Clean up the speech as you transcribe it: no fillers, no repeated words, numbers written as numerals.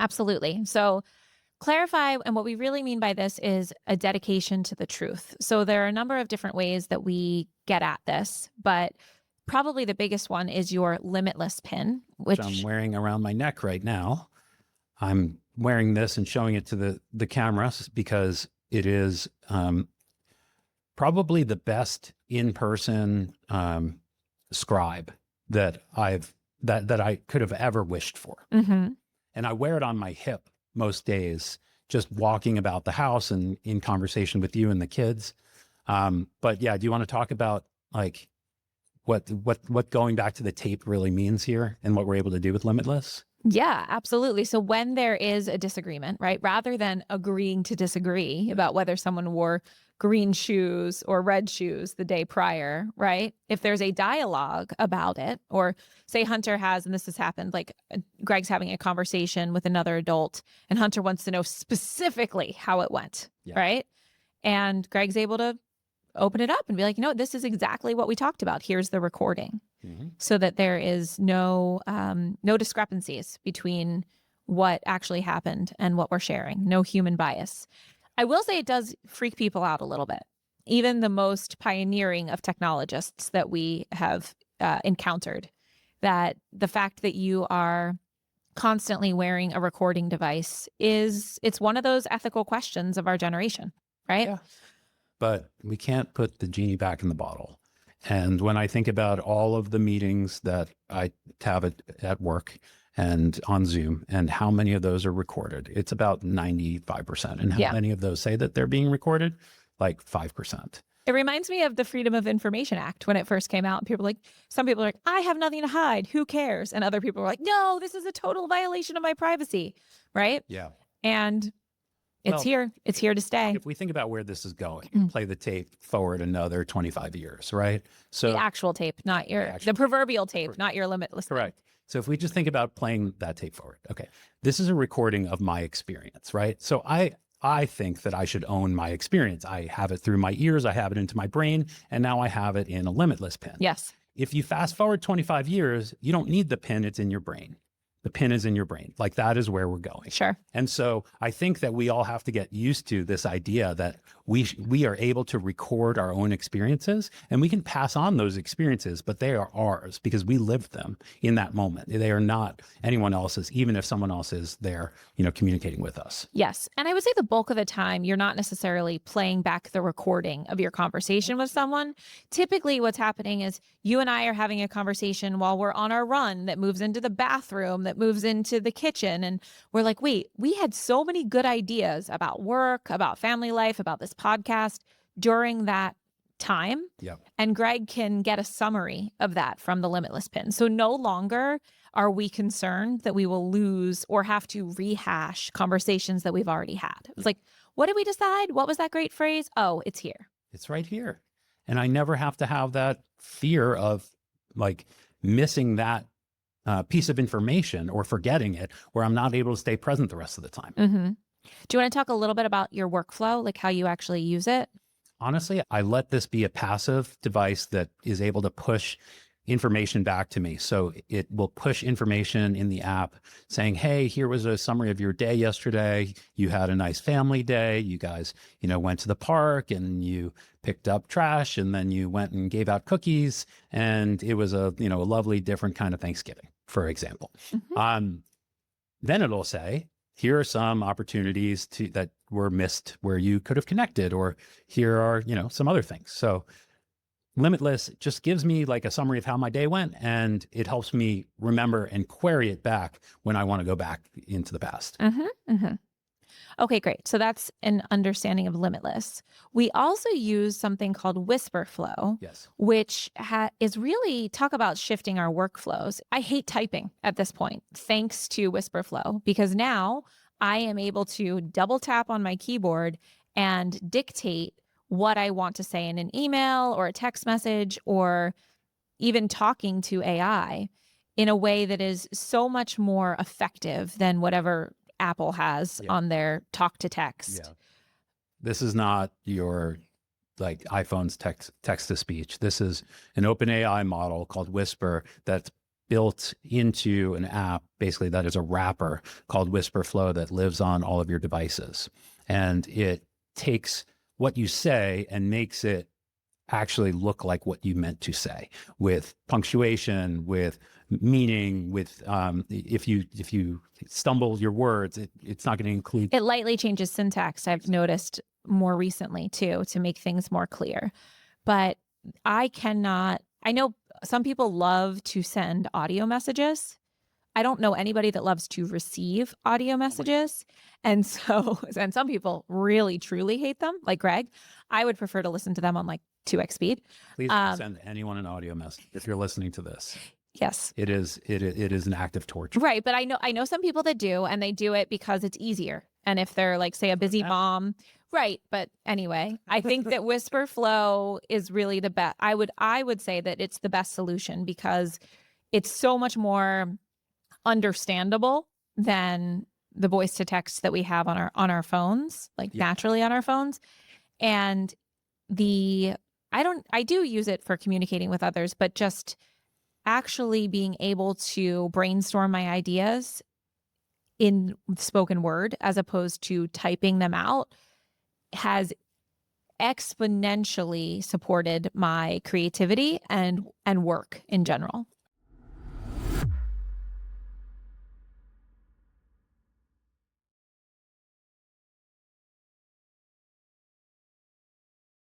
Absolutely. So clarify, and what we really mean by this is a dedication to the truth. So there are a number of different ways that we get at this, but probably the biggest one is your Limitless pin, which I'm wearing around my neck right now. I'm wearing this and showing it to the camera because it is probably the best in-person scribe that I could have ever wished for. Mm-hmm. And I wear it on my hip most days, just walking about the house and in conversation with you and the kids. But yeah, do you want to talk about like what going back to the tape really means here and what we're able to do with Limitless? Yeah, absolutely. So when there is a disagreement, right, rather than agreeing to disagree about whether someone wore green shoes or red shoes the day prior, right? If there's a dialogue about it, or say Hunter has, and this has happened, like Greg's having a conversation with another adult and Hunter wants to know specifically how it went, right? And Greg's able to open it up and be like, this is exactly what we talked about. Here's the recording. So that there is no discrepancies between what actually happened and what we're sharing, no human bias. I will say it does freak people out a little bit. Even the most pioneering of technologists that we have encountered, that the fact that you are constantly wearing a recording device it's one of those ethical questions of our generation, right? Yeah. But we can't put the genie back in the bottle. And when I think about all of the meetings that I have at work and on Zoom, and how many of those are recorded, it's about 95%. And how many of those say that they're being recorded? Like 5%. It reminds me of the Freedom of Information Act when it first came out. And some people are like, I have nothing to hide. Who cares? And other people are like, no, this is a total violation of my privacy. Right? Yeah. And it's here. It's here to stay. If we think about where this is going, play the tape forward another 25 years, right? So the actual tape, not the proverbial tape, not your Limitless. Correct. So if we just think about playing that tape forward, okay, this is a recording of my experience, right? So I think that I should own my experience. I have it through my ears, I have it into my brain, and now I have it in a Limitless pin. Yes. If you fast forward 25 years, you don't need the pin, it's in your brain. The pin is in your brain. Like that is where we're going. Sure. And so I think that we all have to get used to this idea that we are able to record our own experiences and we can pass on those experiences, but they are ours because we lived them in that moment. They are not anyone else's, even if someone else is there, communicating with us. Yes. And I would say the bulk of the time, you're not necessarily playing back the recording of your conversation with someone. Typically what's happening is you and I are having a conversation while we're on our run that moves into the bathroom, that moves into the kitchen. And we're like, wait, we had so many good ideas about work, about family life, about this podcast during that time. Yeah. And Greg can get a summary of that from the Limitless pin. So no longer are we concerned that we will lose or have to rehash conversations that we've already had. It's like, what did we decide? What was that great phrase? Oh, it's here. It's right here. And I never have to have that fear of like missing that piece of information or forgetting it where I'm not able to stay present the rest of the time. Mm-hmm. Do you want to talk a little bit about your workflow, like how you actually use it? Honestly, I let this be a passive device that is able to push information back to me. So it will push information in the app saying, hey, here was a summary of your day yesterday. You had a nice family day. You guys, went to the park and you picked up trash and then you went and gave out cookies. And it was a lovely, different kind of Thanksgiving, for example. Mm-hmm. Then it'll say, here are some opportunities that were missed where you could have connected, or here are, some other things. So Limitless just gives me like a summary of how my day went, and it helps me remember and query it back when I want to go back into the past. Mm-hmm, mm-hmm. Okay, great. So that's an understanding of Limitless. We also use something called Whisper Flow, yes, which is really talk about shifting our workflows. I hate typing at this point, thanks to Whisper Flow, because now I am able to double tap on my keyboard and dictate what I want to say in an email or a text message, or even talking to AI in a way that is so much more effective than whatever Apple has on their talk to text. Yeah. This is not your like iPhone's text to speech. This is an open AI model called Whisper that's built into an app, basically that is a wrapper called Whisper Flow that lives on all of your devices. And it takes what you say and makes it actually look like what you meant to say, with punctuation, with meaning, with if you stumble your words, it's not going to include. It lightly changes syntax, I've noticed more recently too, to make things more clear. But I know some people love to send audio messages. I don't know anybody that loves to receive audio messages. And so, and some people really truly hate them, like Greg. I would prefer to listen to them on like 2x speed. Please don't send anyone an audio message if you're listening to this. Yes. It is an act of torture. Right. But I know some people that do, and they do it because it's easier. And if they're like, say, a busy mom, right. But anyway, I think that Whisper Flow is really the best. I would say that it's the best solution because it's so much more understandable than the voice to text that we have on our phones, like naturally on our phones. And I do use it for communicating with others, but just actually being able to brainstorm my ideas in spoken word as opposed to typing them out has exponentially supported my creativity and work in general.